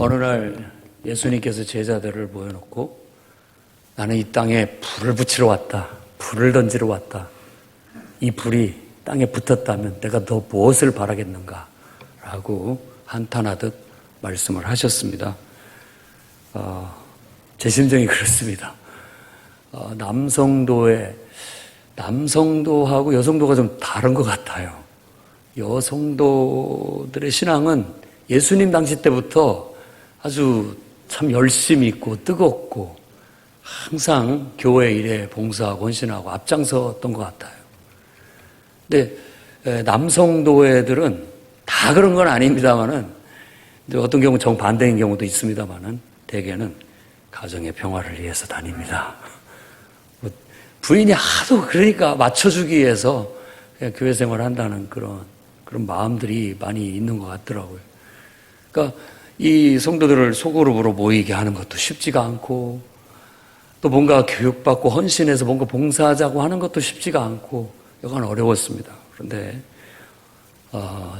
어느 날 예수님께서 제자들을 모여놓고 나는 이 땅에 불을 붙이러 왔다. 불을 던지러 왔다. 이 불이 땅에 붙었다면 내가 더 무엇을 바라겠는가? 라고 한탄하듯 말씀을 하셨습니다. 제 심정이 그렇습니다. 남성도하고 여성도가 좀 다른 것 같아요. 여성도들의 신앙은 예수님 당시 때부터 아주 참 열심히 있고 뜨겁고 항상 교회 일에 봉사하고 헌신하고 앞장섰던 것 같아요. 근데 남성도회들은 다 그런 건 아닙니다만은 어떤 경우 정반대인 경우도 있습니다만은 대개는 가정의 평화를 위해서 다닙니다. 부인이 하도 그러니까 맞춰주기 위해서 그냥 교회 생활을 한다는 그런 마음들이 많이 있는 것 같더라고요. 그러니까 이 성도들을 소그룹으로 모이게 하는 것도 쉽지가 않고 또 뭔가 교육받고 헌신해서 뭔가 봉사하자고 하는 것도 쉽지가 않고 여간 어려웠습니다. 그런데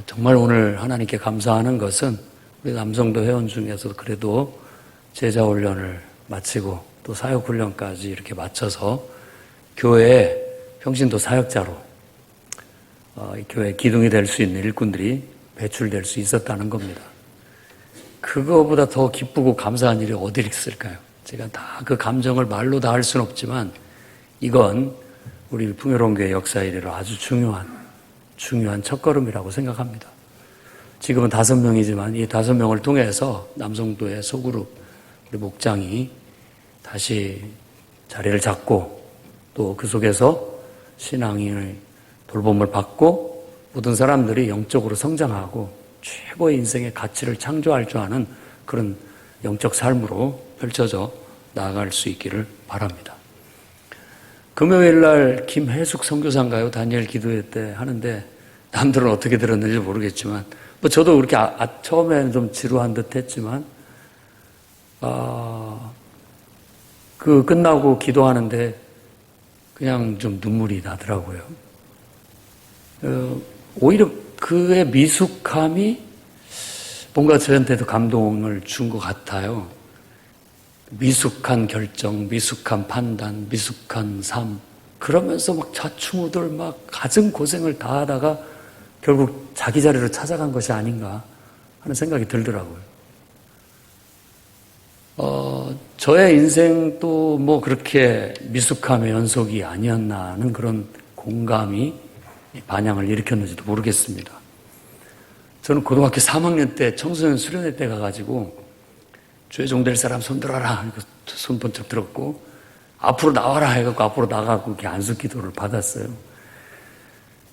정말 오늘 하나님께 감사하는 것은 우리 남성도 회원 중에서도 그래도 제자훈련을 마치고 또 사역훈련까지 이렇게 마쳐서 교회에 평신도 사역자로 이 교회 기둥이 될 수 있는 일꾼들이 배출될 수 있었다는 겁니다. 그거보다 더 기쁘고 감사한 일이 어디 있을까요? 제가 다 그 감정을 말로 다 할 수는 없지만 이건 우리 풍요로운 교회 역사에 이르러 아주 중요한 첫걸음이라고 생각합니다. 지금은 5명이지만 이 5명을 통해서 남성도의 소그룹 우리 목장이 다시 자리를 잡고 또 그 속에서 신앙의 돌봄을 받고 모든 사람들이 영적으로 성장하고 최고의 인생의 가치를 창조할 줄 아는 그런 영적 삶으로 펼쳐져 나아갈 수 있기를 바랍니다. 금요일 날 김혜숙 선교사인가요? 다니엘 기도회 때 하는데 남들은 어떻게 들었는지 모르겠지만 저도 그렇게 처음에는 좀 지루한 듯 했지만 그 끝나고 기도하는데 그냥 좀 눈물이 나더라고요. 오히려 그의 미숙함이 뭔가 저한테도 감동을 준 것 같아요. 미숙한 결정, 미숙한 판단, 미숙한 삶. 그러면서 막 좌충우돌 막 갖은 고생을 다 하다가 결국 자기 자리로 찾아간 것이 아닌가 하는 생각이 들더라고요. 저의 인생도 뭐 그렇게 미숙함의 연속이 아니었나 하는 그런 공감이 반향을 일으켰는지도 모르겠습니다. 저는 고등학교 3학년 때 청소년 수련회 때 가가지고 주의 종 될 사람 손 들어라. 손 번쩍 들었고 앞으로 나와라 해갖고 앞으로 나가고 이렇게 안수 기도를 받았어요.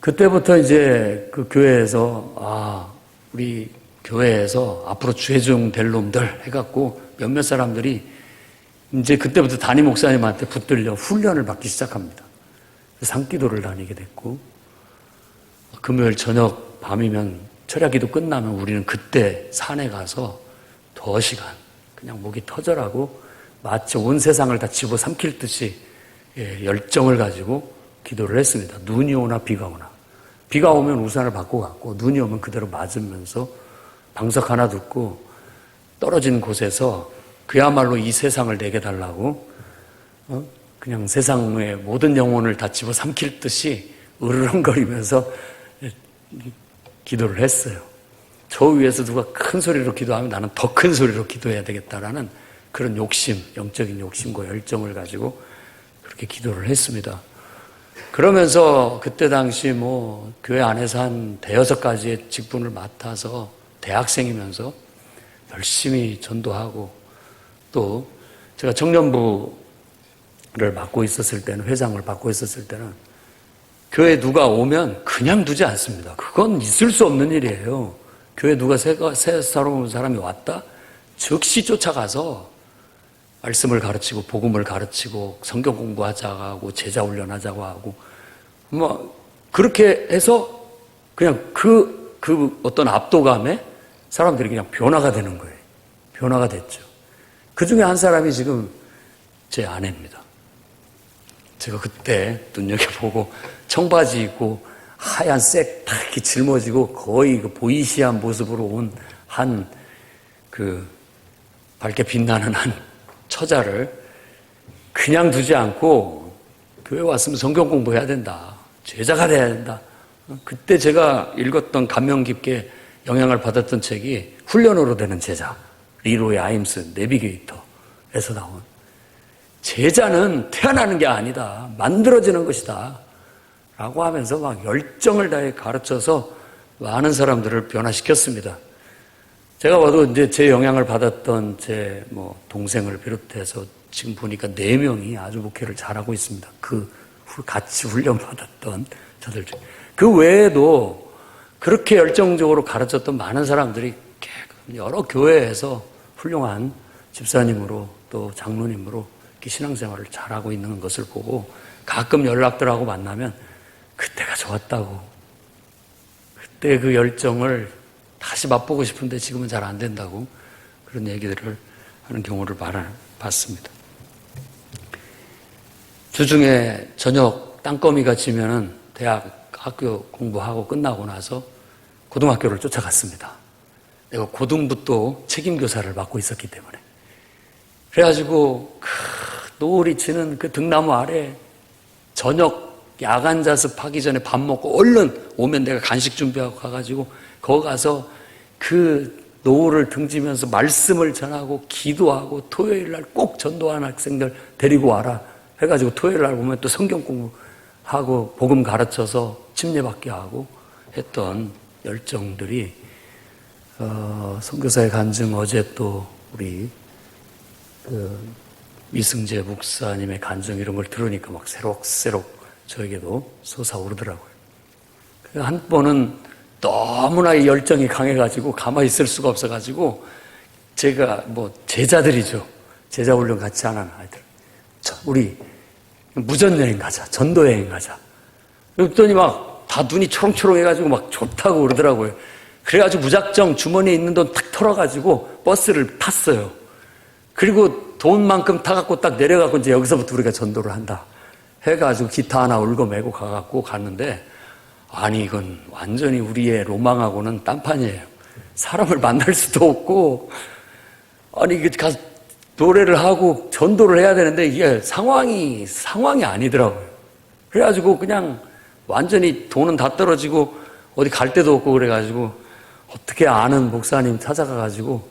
그때부터 이제 그 교회에서 우리 교회에서 앞으로 주의 종 될 놈들 해갖고 몇몇 사람들이 이제 그때부터 담임 목사님한테 붙들려 훈련을 받기 시작합니다. 산기도를 다니게 됐고 금요일 저녁 밤이면 철야기도 끝나면 우리는 그때 산에 가서 2시간 그냥 목이 터져라고 마치 온 세상을 다 집어삼킬 듯이 열정을 가지고 기도를 했습니다. 눈이 오나 비가 오나. 비가 오면 우산을 받고 갔고 눈이 오면 그대로 맞으면서 방석 하나 듣고 떨어진 곳에서 그야말로 이 세상을 내게 달라고 그냥 세상의 모든 영혼을 다 집어삼킬 듯이 으르렁거리면서 기도를 했어요. 저 위에서 누가 큰 소리로 기도하면 나는 더 큰 소리로 기도해야 되겠다라는 그런 욕심, 영적인 욕심과 열정을 가지고 그렇게 기도를 했습니다. 그러면서 그때 당시 교회 안에서 한 5-6가지의 직분을 맡아서 대학생이면서 열심히 전도하고 또 제가 청년부를 맡고 있었을 때는 회장을 맡고 있었을 때는 교회 누가 오면 그냥 두지 않습니다. 그건 있을 수 없는 일이에요. 교회 누가 새로운 사람이 왔다? 즉시 쫓아가서 말씀을 가르치고 복음을 가르치고 성경 공부하자고 하고 제자 훈련하자고 하고 그렇게 해서 그냥 그 어떤 압도감에 사람들이 그냥 변화가 되는 거예요. 변화가 됐죠. 그 중에 한 사람이 지금 제 아내입니다. 제가 그때 눈여겨보고 청바지 입고 하얀 색 딱 이렇게 짊어지고 거의 그 보이시한 모습으로 온 한 밝게 빛나는 한 처자를 그냥 두지 않고 교회 왔으면 성경 공부해야 된다. 제자가 돼야 된다. 그때 제가 읽었던 감명 깊게 영향을 받았던 책이 훈련으로 되는 제자, 리로이 아임스 내비게이터에서 나온 제자는 태어나는 게 아니다. 만들어지는 것이다. 라고 하면서 막 열정을 다해 가르쳐서 많은 사람들을 변화시켰습니다. 제가 봐도 이제 제 영향을 받았던 제 동생을 비롯해서 지금 보니까 4명이 아주 목회를 잘하고 있습니다. 같이 훈련받았던 저들 중. 그 외에도 그렇게 열정적으로 가르쳤던 많은 사람들이 여러 교회에서 훌륭한 집사님으로 또 장로님으로 이렇게 신앙생활을 잘하고 있는 것을 보고 가끔 연락들하고 만나면 그때가 좋았다고, 그때 그 열정을 다시 맛보고 싶은데 지금은 잘 안 된다고 그런 얘기들을 하는 경우를 봤습니다. 주중에 저녁 땅거미가 지면은 대학 학교 공부하고 끝나고 나서 고등학교를 쫓아갔습니다. 내가 고등부도 책임교사를 맡고 있었기 때문에. 그래가지고 노을이 지는 그 등나무 아래 저녁 야간 자습하기 전에 밥 먹고 얼른 오면 내가 간식 준비하고 가가지고 거기 가서 그 노을을 등지면서 말씀을 전하고 기도하고 토요일 날 꼭 전도하는 학생들 데리고 와라 해가지고 토요일 날 오면 또 성경 공부하고 복음 가르쳐서 침례받게 하고 했던 열정들이 선교사의 간증 어제 또 우리 이승재 목사님의 간증 이런 걸 들으니까 막 새록새록 저에게도 솟아오르더라고요. 한 번은 너무나 이 열정이 강해가지고 가만히 있을 수가 없어가지고 제가 제자들이죠. 제자 훈련 같이 하는 아이들. 우리 무전여행 가자. 전도여행 가자. 그랬더니 막 다 눈이 초롱초롱해가지고 막 좋다고 그러더라고요. 그래가지고 무작정 주머니에 있는 돈 탁 털어가지고 버스를 탔어요. 그리고 돈만큼 타갖고 딱 내려가고 이제 여기서부터 우리가 전도를 한다. 해가지고 기타 하나 울고 메고 가갖고 갔는데 아니 이건 완전히 우리의 로망하고는 딴판이에요. 사람을 만날 수도 없고 아니 이게 가서 노래를 하고 전도를 해야 되는데 이게 상황이 아니더라고요. 그래가지고 그냥 완전히 돈은 다 떨어지고 어디 갈 데도 없고 그래가지고 어떻게 아는 목사님 찾아가가지고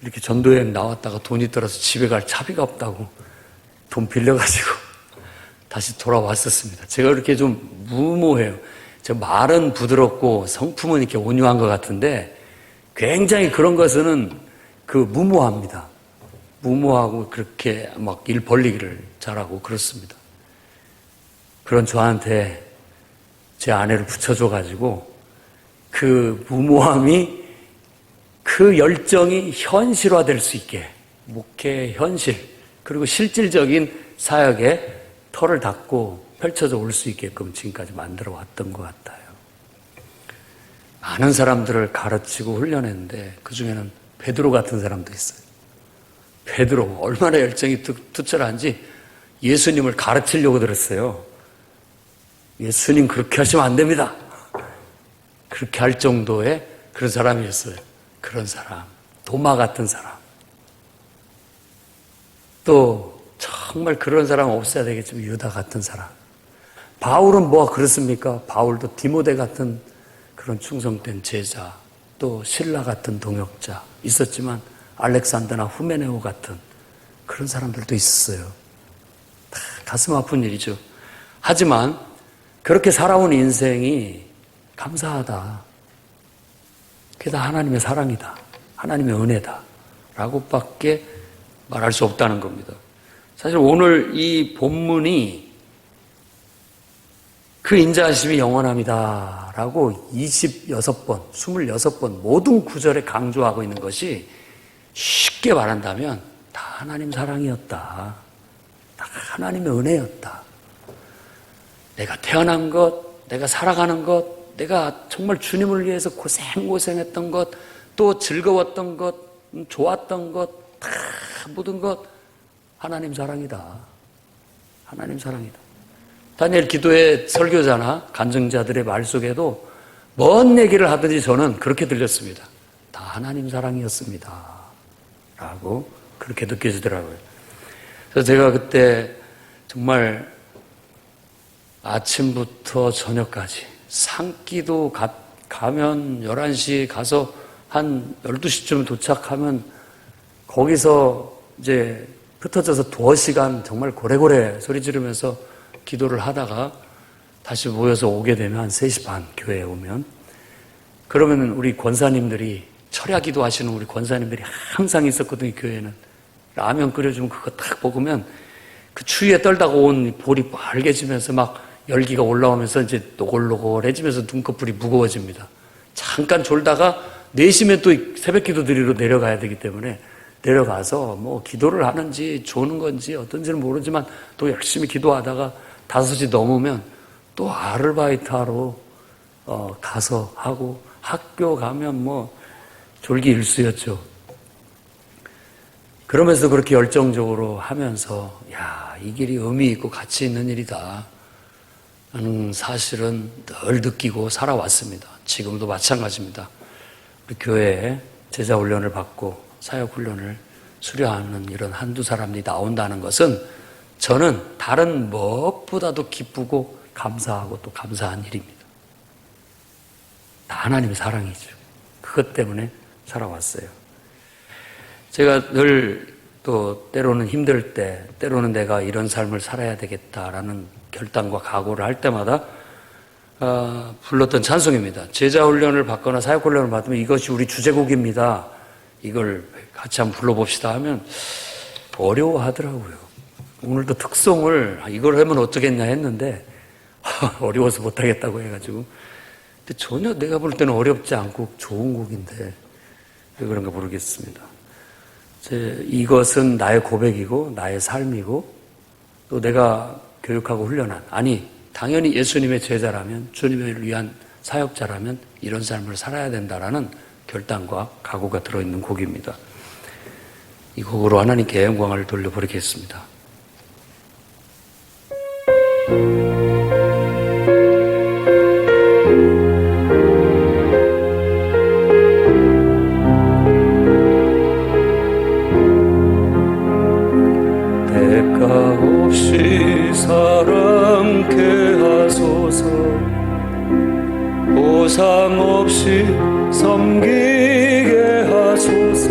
이렇게 전도여행 나왔다가 돈이 떨어서 집에 갈 차비가 없다고 돈 빌려가지고 다시 돌아왔었습니다. 제가 이렇게 좀 무모해요. 제 말은 부드럽고 성품은 이렇게 온유한 것 같은데 굉장히 그런 것은 무모합니다. 무모하고 그렇게 막 일 벌리기를 잘하고 그렇습니다. 그런 저한테 제 아내를 붙여줘가지고 그 무모함이 그 열정이 현실화될 수 있게 목회 현실 그리고 실질적인 사역에 털을 닫고 펼쳐져 올 수 있게끔 지금까지 만들어 왔던 것 같아요. 많은 사람들을 가르치고 훈련했는데 그 중에는 베드로 같은 사람도 있어요. 베드로 얼마나 열정이 투철한지 예수님을 가르치려고 들었어요. 예수님 그렇게 하시면 안 됩니다. 그렇게 할 정도의 그런 사람이었어요. 그런 사람, 도마 같은 사람. 또 정말 그런 사람 없어야 되겠지만 유다 같은 사람. 바울은 뭐가 그렇습니까? 바울도 디모데 같은 그런 충성된 제자, 또 신라 같은 동역자 있었지만 알렉산더나 후메네오 같은 그런 사람들도 있었어요. 가슴 아픈 일이죠. 하지만 그렇게 살아온 인생이 감사하다. 그게 다 하나님의 사랑이다. 하나님의 은혜다. 라고밖에 말할 수 없다는 겁니다. 사실 오늘 이 본문이 그 인자하심이 영원합니다. 라고 26번, 26번 모든 구절에 강조하고 있는 것이 쉽게 말한다면 다 하나님 사랑이었다. 다 하나님의 은혜였다. 내가 태어난 것, 내가 살아가는 것, 내가 정말 주님을 위해서 고생했던 것, 또 즐거웠던 것, 좋았던 것, 다 모든 것 하나님 사랑이다. 하나님 사랑이다. 다니엘 기도의 설교자나 간증자들의 말 속에도 뭔 얘기를 하든지 저는 그렇게 들렸습니다. 다 하나님 사랑이었습니다. 라고 그렇게 느껴지더라고요. 그래서 제가 그때 정말 아침부터 저녁까지 산기도 가면 11시 가서 한 12시쯤 도착하면 거기서 이제 흩어져서 2시간 정말 고래고래 소리 지르면서 기도를 하다가 다시 모여서 오게 되면 한 3시 반 교회에 오면 그러면 우리 권사님들이 철야 기도하시는 우리 권사님들이 항상 있었거든요. 교회에는 라면 끓여주면 그거 딱 먹으면 그 추위에 떨다가 온 볼이 빨개지면서 막 열기가 올라오면서 이제 노골노골해지면서 눈꺼풀이 무거워집니다. 잠깐 졸다가 4시면 또 새벽 기도 드리러 내려가야 되기 때문에 내려가서 뭐 기도를 하는지 조는 건지 어떤지는 모르지만 또 열심히 기도하다가 5시 넘으면 또 아르바이트 하러 가서 하고 학교 가면 뭐 졸기일수였죠. 그러면서 그렇게 열정적으로 하면서 야, 이 길이 의미 있고 가치 있는 일이다 하는 사실은 늘 느끼고 살아왔습니다. 지금도 마찬가지입니다. 우리 교회에 제자 훈련을 받고 사역 훈련을 수료하는 이런 한두 사람이 나온다는 것은 저는 다른 무엇보다도 기쁘고 감사하고 또 감사한 일입니다. 다 하나님의 사랑이죠. 그것 때문에 살아왔어요. 제가 늘 또 때로는 힘들 때, 때로는 내가 이런 삶을 살아야 되겠다라는 결단과 각오를 할 때마다 불렀던 찬송입니다. 제자 훈련을 받거나 사역 훈련을 받으면 이것이 우리 주제곡입니다. 이걸 같이 한번 불러봅시다 하면 어려워하더라고요. 오늘도 특송을 이걸 하면 어쩌겠냐 했는데 어려워서 못하겠다고 해가지고 근데 전혀 내가 부를 때는 어렵지 않고 좋은 곡인데 왜 그런가 모르겠습니다. 이것은 나의 고백이고 나의 삶이고 또 내가 교육하고 훈련한 당연히 예수님의 제자라면 주님을 위한 사역자라면 이런 삶을 살아야 된다라는 결단과 각오가 들어있는 곡입니다. 이 곡으로 하나님께 영광을 돌려버리겠습니다. 대가 없이 사랑케 하소서 보상 없이 섬기게 하소서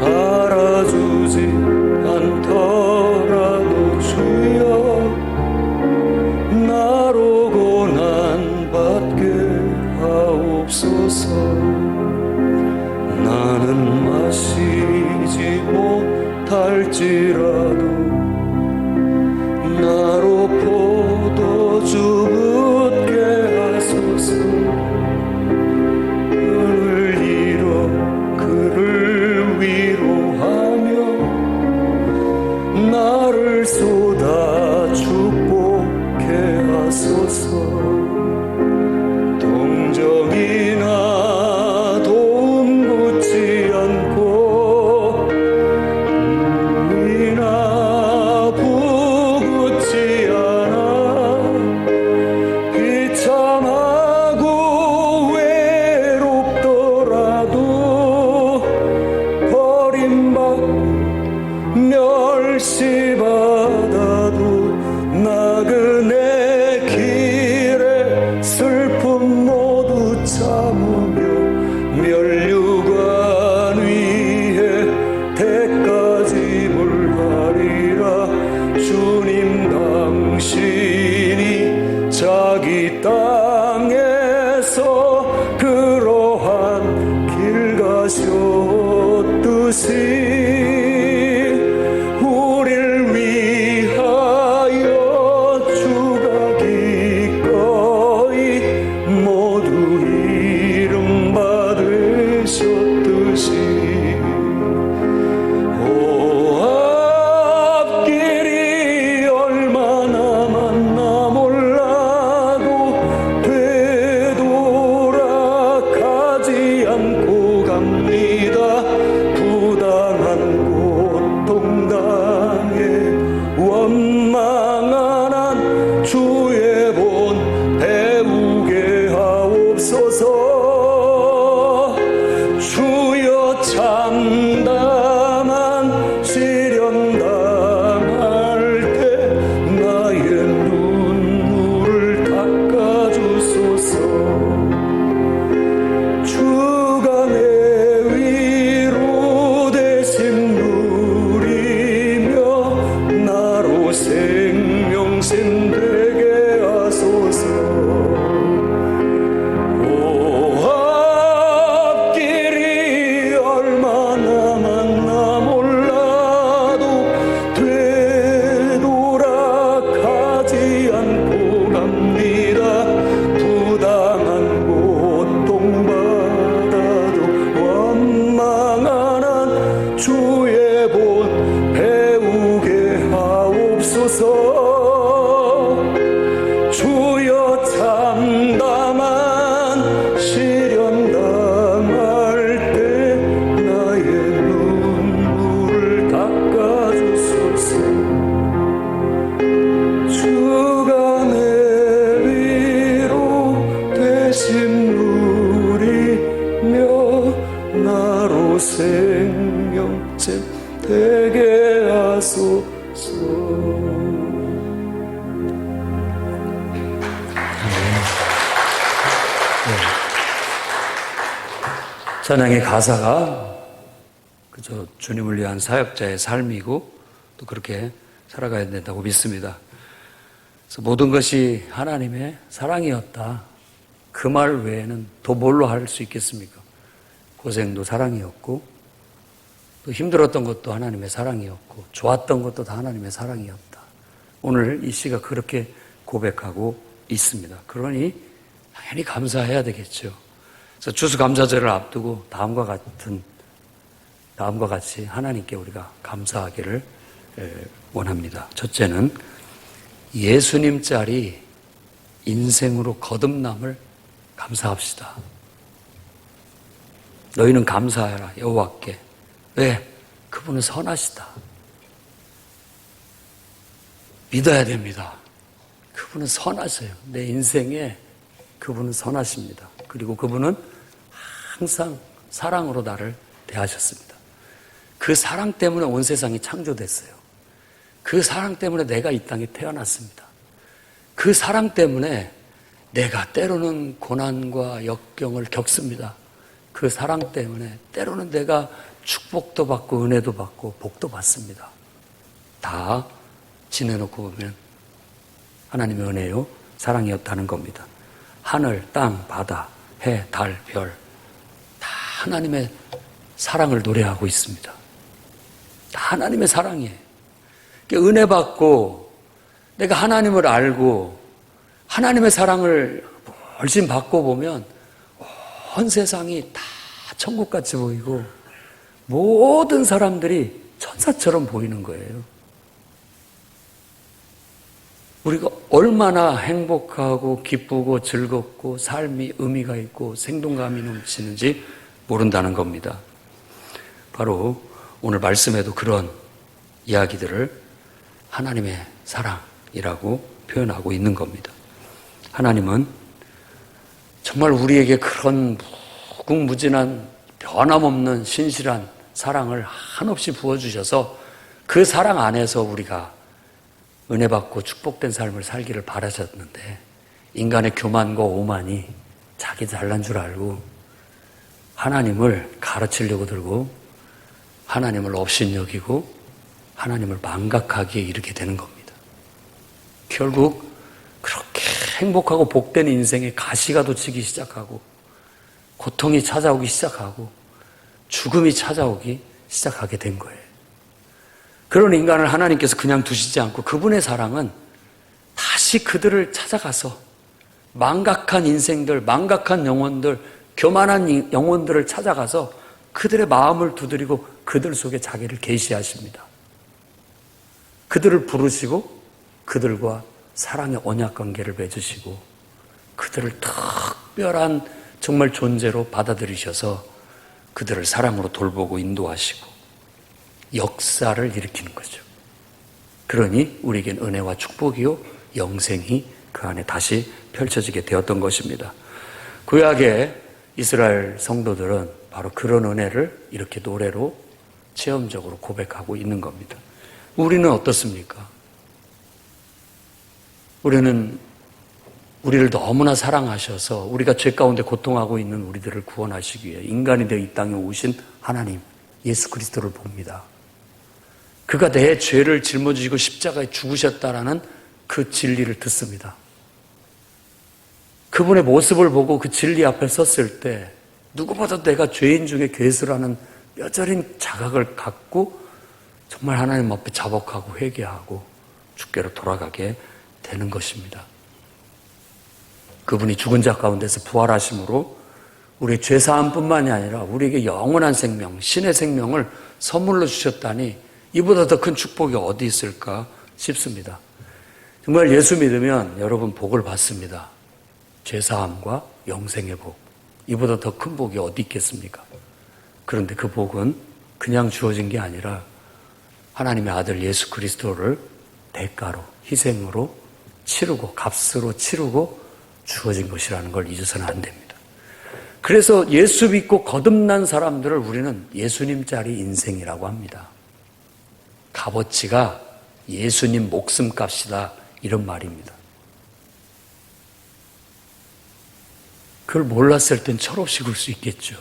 알아주지 않더라도 주여 나로 고난받게 하옵소서 나는 마시지 못할지라도 나로 포도주 붓게 하소서 그를 위로하며 나를 쏟아 축복해 하소서 동정이나 도움 붙지 않고 이나 부붙지 않아 비참하고 외롭더라도 버림받고 멸시받아도 나그네 길에 슬픔 모두 참으며 멸류관 위에 대까지 물하리라 주님 당신이 자기 땅에서 그러한 길 가셨듯이 우릴 위하여 주가 기꺼이 모두 이름 받으셨듯이 오 앞길이 얼마나 많나 몰라도 찬양의 가사가 그저 주님을 위한 사역자의 삶이고 또 그렇게 살아가야 된다고 믿습니다. 그래서 모든 것이 하나님의 사랑이었다. 그 말 외에는 더 뭘로 할 수 있겠습니까? 고생도 사랑이었고 또 힘들었던 것도 하나님의 사랑이었고 좋았던 것도 다 하나님의 사랑이었다. 오늘 이 시가 그렇게 고백하고 있습니다. 그러니 당연히 감사해야 되겠죠. 그래서 추수감사절을 앞두고 다음과 같이 하나님께 우리가 감사하기를 원합니다. 첫째는 예수님짜리 인생으로 거듭남을 감사합시다. 너희는 감사하라 여호와께. 왜? 그분은 선하시다. 믿어야 됩니다. 그분은 선하세요. 내 인생에 그분은 선하십니다. 그리고 그분은 항상 사랑으로 나를 대하셨습니다. 그 사랑 때문에 온 세상이 창조됐어요. 그 사랑 때문에 내가 이 땅에 태어났습니다. 그 사랑 때문에 내가 때로는 고난과 역경을 겪습니다. 그 사랑 때문에 때로는 내가 축복도 받고 은혜도 받고 복도 받습니다. 다 지내놓고 보면 하나님의 은혜요 사랑이었다는 겁니다. 하늘, 땅, 바다, 해, 달, 별 다 하나님의 사랑을 노래하고 있습니다. 다 하나님의 사랑이에요. 은혜 받고 내가 하나님을 알고 하나님의 사랑을 훨씬 받고 보면 온 세상이 다 천국같이 보이고 모든 사람들이 천사처럼 보이는 거예요. 우리가 얼마나 행복하고 기쁘고 즐겁고 삶이 의미가 있고 생동감이 넘치는지 모른다는 겁니다. 바로 오늘 말씀에도 그런 이야기들을 하나님의 사랑이라고 표현하고 있는 겁니다. 하나님은 정말 우리에게 그런 무궁무진한 변함없는 신실한 사랑을 한없이 부어주셔서 그 사랑 안에서 우리가 은혜 받고 축복된 삶을 살기를 바라셨는데 인간의 교만과 오만이 자기 잘난 줄 알고 하나님을 가르치려고 들고 하나님을 업신여기고 하나님을 망각하기에 이르게 되는 겁니다. 결국 그렇게 행복하고 복된 인생에 가시가 돋치기 시작하고 고통이 찾아오기 시작하고 죽음이 찾아오기 시작하게 된 거예요. 그런 인간을 하나님께서 그냥 두시지 않고 그분의 사랑은 다시 그들을 찾아가서 망각한 인생들, 망각한 영혼들, 교만한 영혼들을 찾아가서 그들의 마음을 두드리고 그들 속에 자기를 계시하십니다. 그들을 부르시고 그들과 사랑의 언약 관계를 맺으시고 그들을 특별한 정말 존재로 받아들이셔서 그들을 사랑으로 돌보고 인도하시고 역사를 일으키는 거죠. 그러니 우리에겐 은혜와 축복이요 영생이 그 안에 다시 펼쳐지게 되었던 것입니다. 구약의 이스라엘 성도들은 바로 그런 은혜를 이렇게 노래로 체험적으로 고백하고 있는 겁니다. 우리는 어떻습니까? 우리는 우리를 너무나 사랑하셔서 우리가 죄 가운데 고통하고 있는 우리들을 구원하시기 위해 인간이 되어 이 땅에 오신 하나님 예수 그리스도를 봅니다. 그가 내 죄를 짊어지시고 십자가에 죽으셨다라는 그 진리를 듣습니다. 그분의 모습을 보고 그 진리 앞에 섰을 때 누구보다 내가 죄인 중에 괴수라는 뼈저린 자각을 갖고 정말 하나님 앞에 자복하고 회개하고 주께로 돌아가게 되는 것입니다. 그분이 죽은 자 가운데서 부활하심으로 우리의 죄사함뿐만이 아니라 우리에게 영원한 생명, 신의 생명을 선물로 주셨다니 이보다 더 큰 축복이 어디 있을까 싶습니다. 정말 예수 믿으면 여러분 복을 받습니다. 죄사함과 영생의 복. 이보다 더 큰 복이 어디 있겠습니까? 그런데 그 복은 그냥 주어진 게 아니라 하나님의 아들 예수 그리스도를 대가로, 희생으로 치르고 값으로 치르고 주어진 것이라는 걸 잊어서는 안 됩니다. 그래서 예수 믿고 거듭난 사람들을 우리는 예수님짜리 인생이라고 합니다. 값어치가 예수님 목숨값이다 이런 말입니다. 그걸 몰랐을 땐 철없이 굴 수 있겠죠.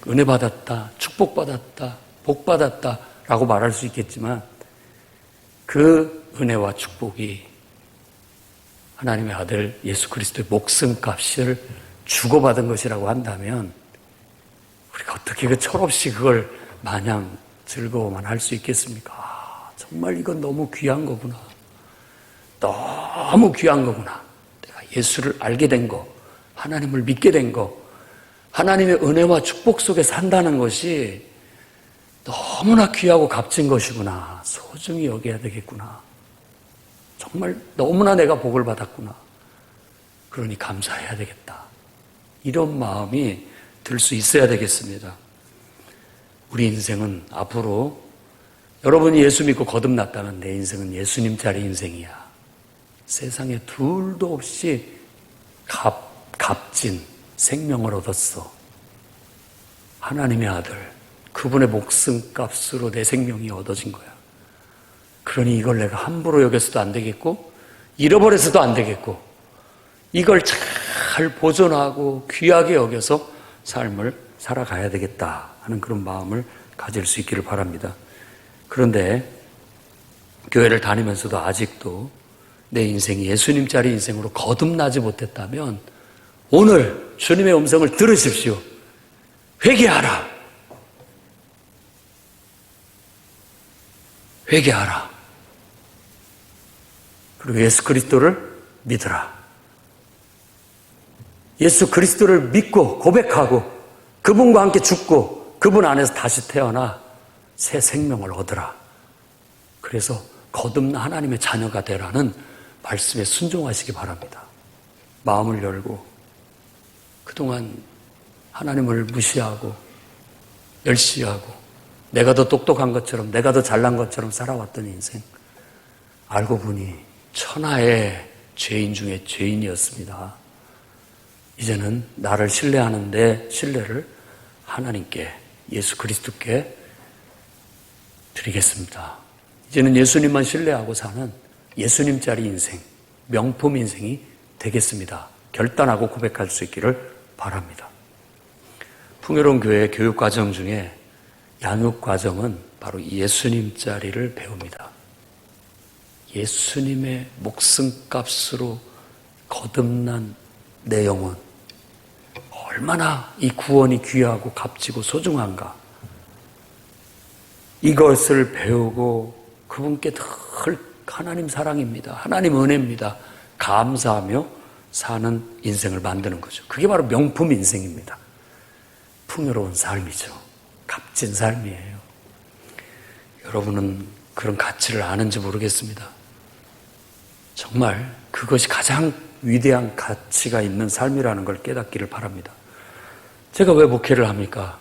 은혜 받았다, 축복 받았다, 복 받았다 라고 말할 수 있겠지만 그 은혜와 축복이 하나님의 아들 예수 그리스도의 목숨값을 주고받은 것이라고 한다면 우리가 어떻게 그 철없이 그걸 마냥 즐거워만 할 수 있겠습니까? 정말 이건 너무 귀한 거구나. 너무 귀한 거구나. 내가 예수를 알게 된 거, 하나님을 믿게 된 거, 하나님의 은혜와 축복 속에 산다는 것이 너무나 귀하고 값진 것이구나. 소중히 여겨야 되겠구나. 정말 너무나 내가 복을 받았구나. 그러니 감사해야 되겠다. 이런 마음이 들 수 있어야 되겠습니다. 우리 인생은 앞으로 여러분이 예수 믿고 거듭났다면 내 인생은 예수님 자리 인생이야. 세상에 둘도 없이 값진 생명을 얻었어. 하나님의 아들, 그분의 목숨값으로 내 생명이 얻어진 거야. 그러니 이걸 내가 함부로 여겨서도 안 되겠고 잃어버려서도 안 되겠고 이걸 잘 보존하고 귀하게 여겨서 삶을 살아가야 되겠다 하는 그런 마음을 가질 수 있기를 바랍니다. 그런데 교회를 다니면서도 아직도 내 인생이 예수님 자리 인생으로 거듭나지 못했다면 오늘 주님의 음성을 들으십시오. 회개하라. 회개하라. 그리고 예수 그리스도를 믿으라. 예수 그리스도를 믿고 고백하고 그분과 함께 죽고 그분 안에서 다시 태어나 새 생명을 얻으라. 그래서 거듭나 하나님의 자녀가 되라는 말씀에 순종하시기 바랍니다. 마음을 열고 그동안 하나님을 무시하고 멸시하고 내가 더 똑똑한 것처럼 내가 더 잘난 것처럼 살아왔던 인생 알고 보니 천하의 죄인 중에 죄인이었습니다. 이제는 나를 신뢰하는데 신뢰를 하나님께 예수 그리스도께 드리겠습니다. 이제는 예수님만 신뢰하고 사는 예수님 자리 인생, 명품 인생이 되겠습니다. 결단하고 고백할 수 있기를 바랍니다. 풍요로운 교회 교육과정 중에 양육과정은 바로 예수님 자리를 배웁니다. 예수님의 목숨값으로 거듭난 내 영혼, 얼마나 이 구원이 귀하고 값지고 소중한가. 이것을 배우고 그분께 늘 하나님 사랑입니다. 하나님 은혜입니다. 감사하며 사는 인생을 만드는 거죠. 그게 바로 명품 인생입니다. 풍요로운 삶이죠. 값진 삶이에요. 여러분은 그런 가치를 아는지 모르겠습니다. 정말 그것이 가장 위대한 가치가 있는 삶이라는 걸 깨닫기를 바랍니다. 제가 왜 목회를 합니까?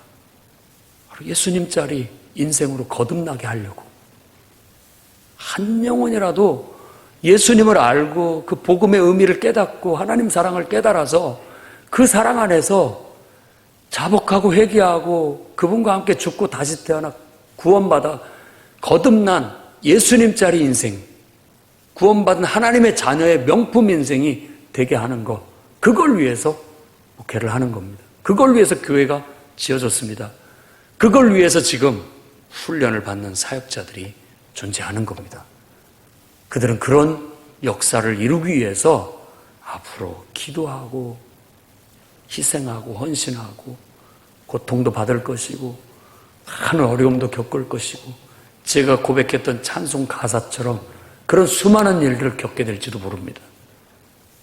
바로 예수님 자리 인생으로 거듭나게 하려고. 한 영혼이라도 예수님을 알고 그 복음의 의미를 깨닫고 하나님 사랑을 깨달아서 그 사랑 안에서 자복하고 회개하고 그분과 함께 죽고 다시 태어나 구원받아 거듭난 예수님 자리 인생, 구원받은 하나님의 자녀의 명품 인생이 되게 하는 것, 그걸 위해서 목회를 하는 겁니다. 그걸 위해서 교회가 지어졌습니다. 그걸 위해서 지금 훈련을 받는 사역자들이 존재하는 겁니다. 그들은 그런 역사를 이루기 위해서 앞으로 기도하고 희생하고 헌신하고 고통도 받을 것이고 많은 어려움도 겪을 것이고 제가 고백했던 찬송 가사처럼 그런 수많은 일들을 겪게 될지도 모릅니다.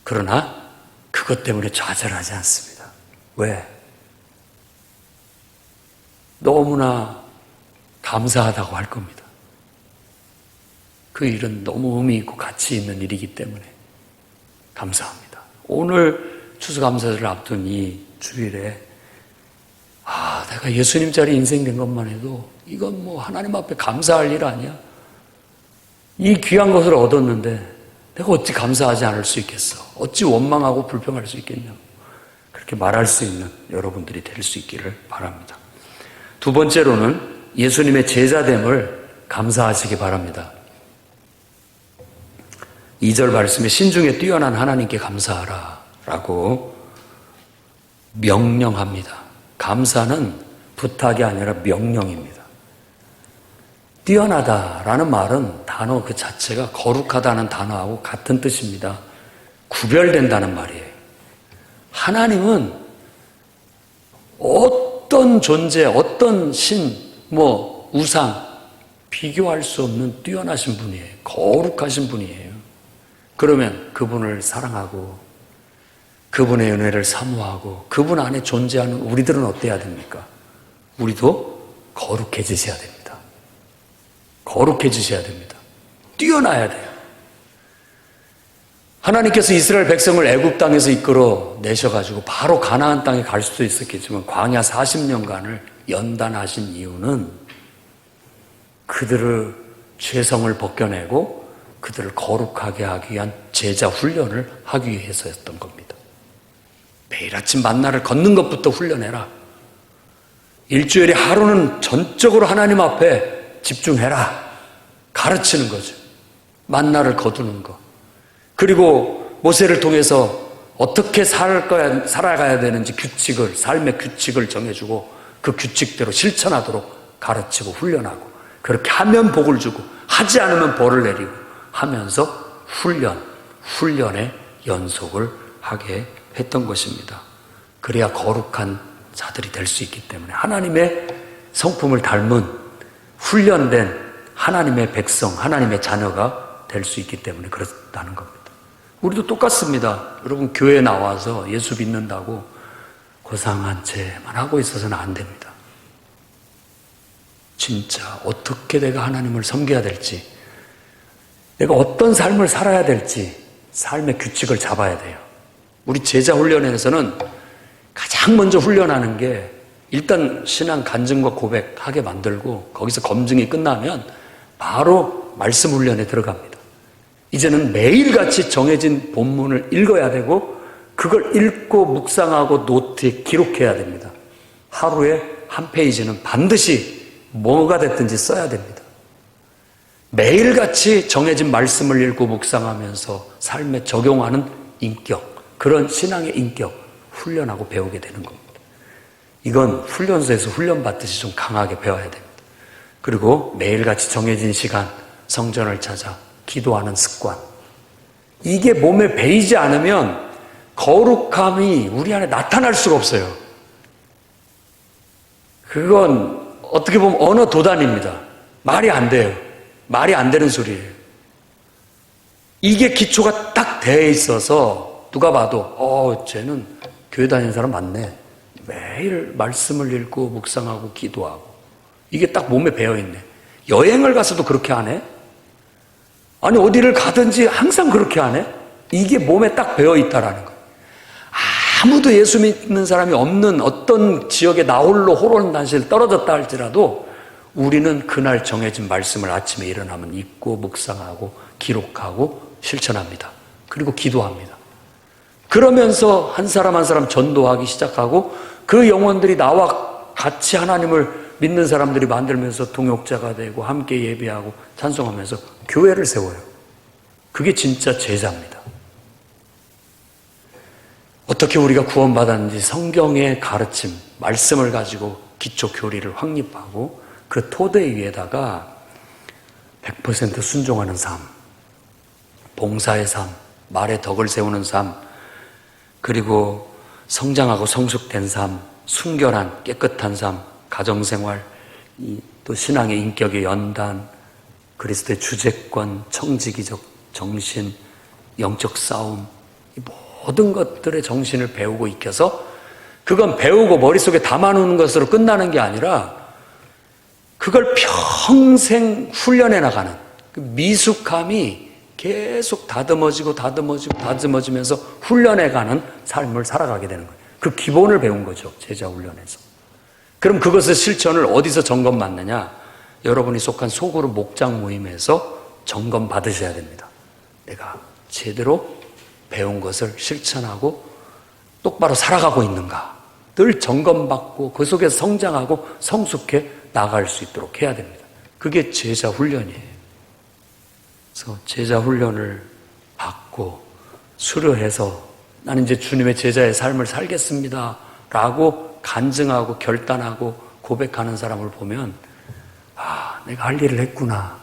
그러나 그것 때문에 좌절하지 않습니다. 왜? 너무나 감사하다고 할 겁니다. 그 일은 너무 의미 있고 가치 있는 일이기 때문에 감사합니다. 오늘 추수감사절을 앞둔 이 주일에 내가 예수님 자리 인생 된 것만 해도 이건 뭐 하나님 앞에 감사할 일 아니야? 이 귀한 것을 얻었는데 내가 어찌 감사하지 않을 수 있겠어? 어찌 원망하고 불평할 수 있겠냐고 그렇게 말할 수 있는 여러분들이 될 수 있기를 바랍니다. 두 번째로는 예수님의 제자됨을 감사하시기 바랍니다. 2절 말씀에 신중에 뛰어난 하나님께 감사하라 라고 명령합니다. 감사는 부탁이 아니라 명령입니다. 뛰어나다라는 말은 단어 그 자체가 거룩하다는 단어하고 같은 뜻입니다. 구별된다는 말이에요. 하나님은 어떤 존재, 어떤 신, 우상, 비교할 수 없는 뛰어나신 분이에요. 거룩하신 분이에요. 그러면 그분을 사랑하고 그분의 은혜를 사모하고 그분 안에 존재하는 우리들은 어때야 됩니까? 우리도 거룩해지셔야 됩니다. 거룩해지셔야 됩니다. 뛰어나야 돼요. 하나님께서 이스라엘 백성을 애굽 땅에서 이끌어 내셔가지고 바로 가나안 땅에 갈 수도 있었겠지만 광야 40년간을 연단하신 이유는 그들을 죄성을 벗겨내고 그들을 거룩하게 하기 위한 제자 훈련을 하기 위해서였던 겁니다. 매일 아침 만나를 걷는 것부터 훈련해라. 일주일에 하루는 전적으로 하나님 앞에 집중해라. 가르치는 거죠. 만나를 거두는 거. 그리고 모세를 통해서 어떻게 살아가야 되는지 규칙을, 삶의 규칙을 정해주고 그 규칙대로 실천하도록 가르치고 훈련하고, 그렇게 하면 복을 주고 하지 않으면 벌을 내리고 하면서 훈련의 연속을 하게 했던 것입니다. 그래야 거룩한 자들이 될 수 있기 때문에 하나님의 성품을 닮은 훈련된 하나님의 백성, 하나님의 자녀가 될 수 있기 때문에 그렇다는 겁니다. 우리도 똑같습니다. 여러분, 교회에 나와서 예수 믿는다고 고상한 채만 하고 있어서는 안 됩니다. 진짜 어떻게 내가 하나님을 섬겨야 될지, 내가 어떤 삶을 살아야 될지 삶의 규칙을 잡아야 돼요. 우리 제자 훈련에서는 가장 먼저 훈련하는 게 일단 신앙 간증과 고백하게 만들고 거기서 검증이 끝나면 바로 말씀 훈련에 들어갑니다. 이제는 매일같이 정해진 본문을 읽어야 되고 그걸 읽고 묵상하고 노트에 기록해야 됩니다. 하루에 한 페이지는 반드시 뭐가 됐든지 써야 됩니다. 매일같이 정해진 말씀을 읽고 묵상하면서 삶에 적용하는 인격, 그런 신앙의 인격 훈련하고 배우게 되는 겁니다. 이건 훈련소에서 훈련받듯이 좀 강하게 배워야 됩니다. 그리고 매일같이 정해진 시간 성전을 찾아 기도하는 습관, 이게 몸에 배이지 않으면 거룩함이 우리 안에 나타날 수가 없어요. 그건 어떻게 보면 언어 도단입니다. 말이 안 돼요. 말이 안 되는 소리예요. 이게 기초가 딱 돼 있어서 누가 봐도 쟤는 교회 다니는 사람 맞네. 매일 말씀을 읽고 묵상하고 기도하고 이게 딱 몸에 배어있네. 여행을 가서도 그렇게 하네. 아니 어디를 가든지 항상 그렇게 하네. 이게 몸에 딱 배어있다라는 거예요. 아무도 예수 믿는 사람이 없는 어떤 지역에 나홀로 호론단실 떨어졌다 할지라도 우리는 그날 정해진 말씀을 아침에 일어나면 읽고 묵상하고 기록하고 실천합니다. 그리고 기도합니다. 그러면서 한 사람 한 사람 전도하기 시작하고 그 영혼들이 나와 같이 하나님을 믿는 사람들이 만들면서 동역자가 되고 함께 예배하고 찬송하면서 교회를 세워요. 그게 진짜 제자입니다. 어떻게 우리가 구원받았는지 성경의 가르침, 말씀을 가지고 기초 교리를 확립하고 그 토대 위에다가 100% 순종하는 삶, 봉사의 삶, 말의 덕을 세우는 삶, 그리고 성장하고 성숙된 삶, 순결한 깨끗한 삶, 가정생활, 또 신앙의 인격의 연단, 그리스도의 주재권, 청지기적 정신, 영적 싸움, 이 모든 것들의 정신을 배우고 익혀서 그건 배우고 머릿속에 담아놓는 것으로 끝나는 게 아니라 그걸 평생 훈련해 나가는 그 미숙함이 계속 다듬어지면서 훈련해가는 삶을 살아가게 되는 거예요. 그 기본을 배운 거죠. 제자 훈련에서. 그럼 그것의 실천을 어디서 점검받느냐? 여러분이 속한 소그룹 목장 모임에서 점검 받으셔야 됩니다. 내가 제대로 배운 것을 실천하고 똑바로 살아가고 있는가? 늘 점검받고 그 속에서 성장하고 성숙해 나갈 수 있도록 해야 됩니다. 그게 제자 훈련이에요. 그래서 제자 훈련을 받고 수료해서 나는 이제 주님의 제자의 삶을 살겠습니다 라고 간증하고 결단하고 고백하는 사람을 보면 내가 할 일을 했구나.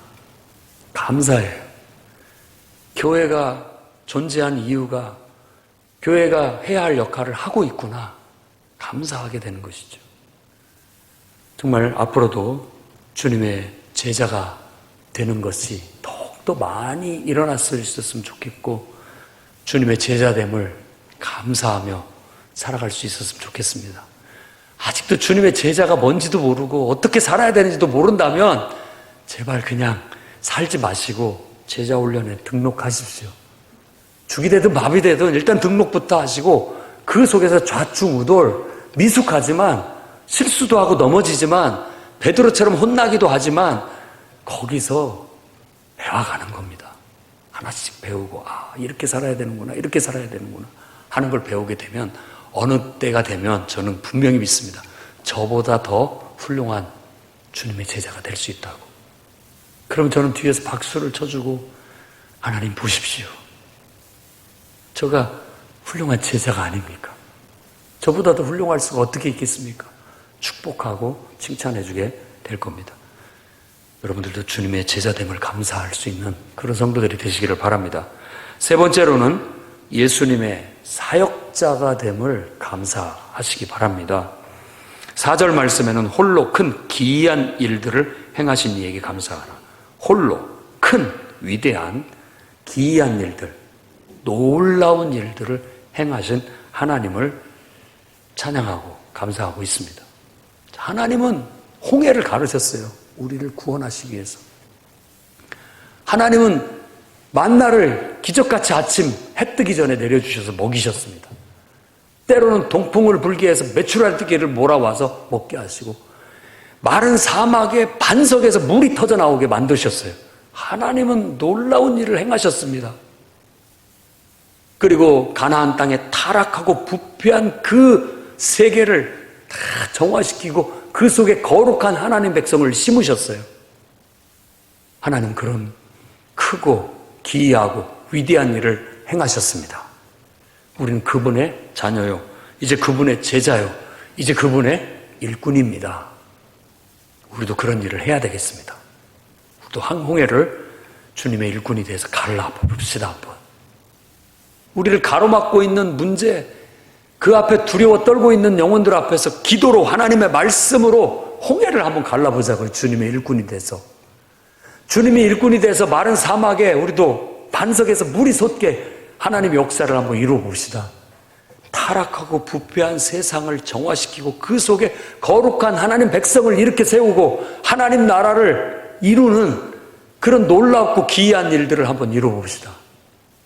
감사해요. 교회가 존재한 이유가 교회가 해야 할 역할을 하고 있구나. 감사하게 되는 것이죠. 정말 앞으로도 주님의 제자가 되는 것이 더욱더 많이 일어났을 수 있었으면 좋겠고 주님의 제자됨을 감사하며 살아갈 수 있었으면 좋겠습니다. 아직도 주님의 제자가 뭔지도 모르고 어떻게 살아야 되는지도 모른다면 제발 그냥 살지 마시고 제자 훈련에 등록하십시오. 죽이 되든 밥이 되든 일단 등록부터 하시고 그 속에서 좌충우돌 미숙하지만 실수도 하고 넘어지지만 베드로처럼 혼나기도 하지만 거기서 배워가는 겁니다. 하나씩 배우고 이렇게 살아야 되는구나 이렇게 살아야 되는구나 하는 걸 배우게 되면 어느 때가 되면 저는 분명히 믿습니다. 저보다 더 훌륭한 주님의 제자가 될 수 있다고. 그럼 저는 뒤에서 박수를 쳐주고 하나님 보십시오. 저가 훌륭한 제자가 아닙니까? 저보다 더 훌륭할 수가 어떻게 있겠습니까? 축복하고 칭찬해주게 될 겁니다. 여러분들도 주님의 제자됨을 감사할 수 있는 그런 성도들이 되시기를 바랍니다. 세 번째로는 예수님의 사역자가 됨을 감사하시기 바랍니다. 4절 말씀에는 홀로 큰 기이한 일들을 행하신 이에게 감사하라. 홀로 큰 위대한 기이한 일들, 놀라운 일들을 행하신 하나님을 찬양하고 감사하고 있습니다. 하나님은 홍해를 가르셨어요. 우리를 구원하시기 위해서. 하나님은 만나를 기적같이 아침 해 뜨기 전에 내려주셔서 먹이셨습니다. 때로는 동풍을 불게 해서 메추라기를 몰아와서 먹게 하시고 마른 사막의 반석에서 물이 터져 나오게 만드셨어요. 하나님은 놀라운 일을 행하셨습니다. 그리고 가나안 땅에 타락하고 부패한 그 세계를 다 정화시키고 그 속에 거룩한 하나님 백성을 심으셨어요. 하나님 그런 크고 기이하고 위대한 일을 행하셨습니다. 우리는 그분의 자녀요. 이제 그분의 제자요. 이제 그분의 일꾼입니다. 우리도 그런 일을 해야 되겠습니다. 또 항홍해를 주님의 일꾼이 돼서 갈라봅시다 한번. 우리를 가로막고 있는 문제, 그 앞에 두려워 떨고 있는 영혼들 앞에서 기도로 하나님의 말씀으로 홍해를 한번 갈라보자고요. 주님의 일꾼이 돼서. 주님의 일꾼이 돼서 마른 사막에 우리도 반석에서 물이 솟게 하나님의 역사를 한번 이루어봅시다. 타락하고 부패한 세상을 정화시키고 그 속에 거룩한 하나님 백성을 이렇게 세우고 하나님 나라를 이루는 그런 놀랍고 기이한 일들을 한번 이루어봅시다.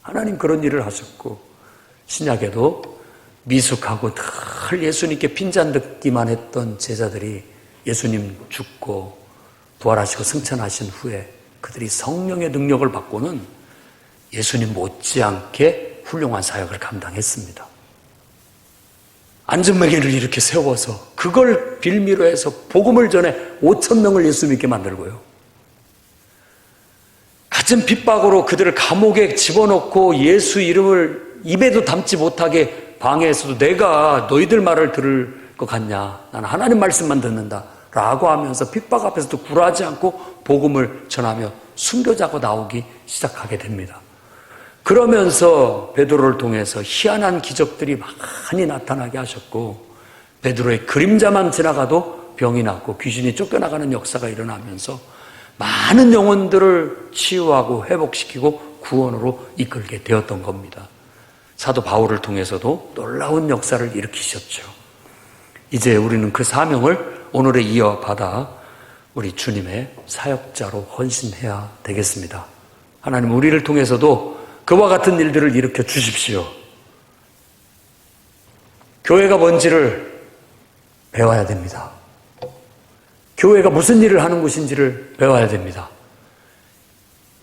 하나님 그런 일을 하셨고 신약에도 미숙하고 늘 예수님께 핀잔 듣기만 했던 제자들이 예수님 죽고 부활하시고 승천하신 후에 그들이 성령의 능력을 받고는 예수님 못지않게 훌륭한 사역을 감당했습니다. 안전매개를 이렇게 세워서 그걸 빌미로 해서 복음을 전해 5,000명을 예수 믿게 만들고요. 갖은 핍박으로 그들을 감옥에 집어넣고 예수 이름을 입에도 담지 못하게 방해해서도 내가 너희들 말을 들을 것 같냐? 나는 하나님 말씀만 듣는다 라고 하면서 핍박 앞에서도 굴하지 않고 복음을 전하며 순교자고 나오기 시작하게 됩니다. 그러면서 베드로를 통해서 희한한 기적들이 많이 나타나게 하셨고 베드로의 그림자만 지나가도 병이 낫고 귀신이 쫓겨나가는 역사가 일어나면서 많은 영혼들을 치유하고 회복시키고 구원으로 이끌게 되었던 겁니다. 사도 바울을 통해서도 놀라운 역사를 일으키셨죠. 이제 우리는 그 사명을 오늘에 이어받아 우리 주님의 사역자로 헌신해야 되겠습니다. 하나님 우리를 통해서도 그와 같은 일들을 일으켜 주십시오. 교회가 뭔지를 배워야 됩니다. 교회가 무슨 일을 하는 곳인지를 배워야 됩니다.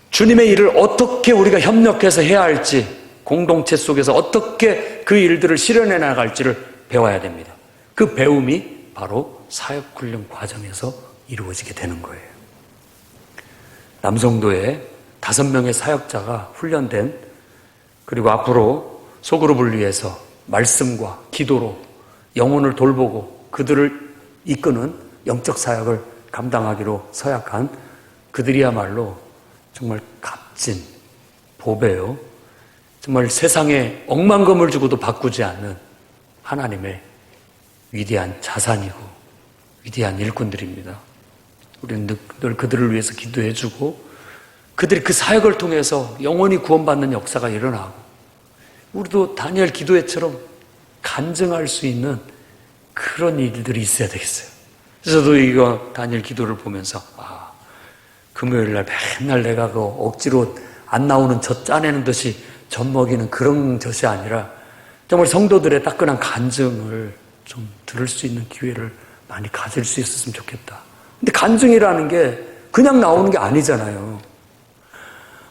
주님의 일을 어떻게 우리가 협력해서 해야 할지, 공동체 속에서 어떻게 그 일들을 실현해 나갈지를 배워야 됩니다. 그 배움이 바로 사역훈련 과정에서 이루어지게 되는 거예요. 남성도에 5명의 사역자가 훈련된, 그리고 앞으로 소그룹을 위해서 말씀과 기도로 영혼을 돌보고 그들을 이끄는 영적 사역을 감당하기로 서약한 그들이야말로 정말 값진 보배요. 정말 세상에 억만금을 주고도 바꾸지 않는 하나님의 위대한 자산이고 위대한 일꾼들입니다. 우리는 늘 그들을 위해서 기도해주고 그들이 그 사역을 통해서 영원히 구원받는 역사가 일어나고 우리도 다니엘 기도회처럼 간증할 수 있는 그런 일들이 있어야 되겠어요. 그래서 저도 이거 다니엘 기도를 보면서 금요일날 맨날 내가 그 억지로 안 나오는 젖 짜내는 듯이 젖 먹이는 그런 젖이 아니라 정말 성도들의 따끈한 간증을 좀 들을 수 있는 기회를 많이 가질 수 있었으면 좋겠다. 근데 간증이라는 게 그냥 나오는 게 아니잖아요.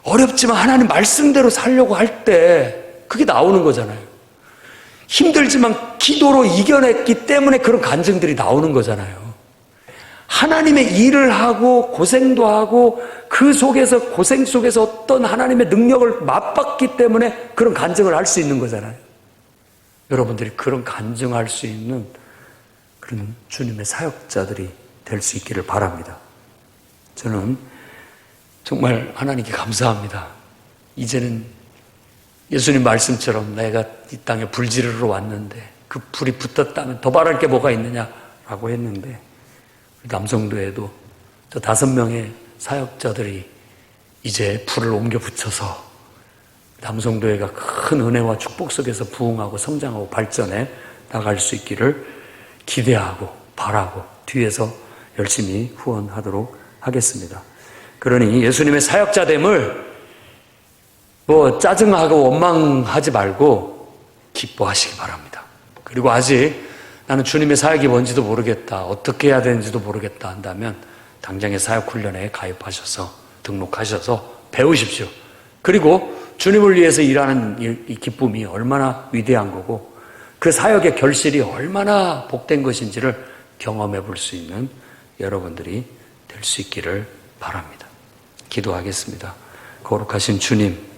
어렵지만 하나님 말씀대로 살려고 할 때 그게 나오는 거잖아요. 힘들지만 기도로 이겨냈기 때문에 그런 간증들이 나오는 거잖아요. 하나님의 일을 하고 고생도 하고 그 속에서 고생 속에서 어떤 하나님의 능력을 맛봤기 때문에 그런 간증을 할 수 있는 거잖아요. 여러분들이 그런 간증할 수 있는 그런 주님의 사역자들이 될 수 있기를 바랍니다. 저는 정말 하나님께 감사합니다. 이제는 예수님 말씀처럼 내가 이 땅에 불 지르러 왔는데 그 불이 붙었다면 더 바랄 게 뭐가 있느냐라고 했는데 남성도에도 저 5명의 사역자들이 이제 불을 옮겨 붙여서 남성도회가 큰 은혜와 축복 속에서 부흥하고 성장하고 발전해 나갈 수 있기를 기대하고 바라고 뒤에서 열심히 후원하도록 하겠습니다. 그러니 예수님의 사역자됨을 짜증하고 원망하지 말고 기뻐하시기 바랍니다. 그리고 아직 나는 주님의 사역이 뭔지도 모르겠다, 어떻게 해야 되는지도 모르겠다 한다면 당장의 사역훈련에 가입하셔서 등록하셔서 배우십시오. 그리고 주님을 위해서 일하는 이 기쁨이 얼마나 위대한 거고 그 사역의 결실이 얼마나 복된 것인지를 경험해 볼 수 있는 여러분들이 될 수 있기를 바랍니다. 기도하겠습니다. 거룩하신 주님,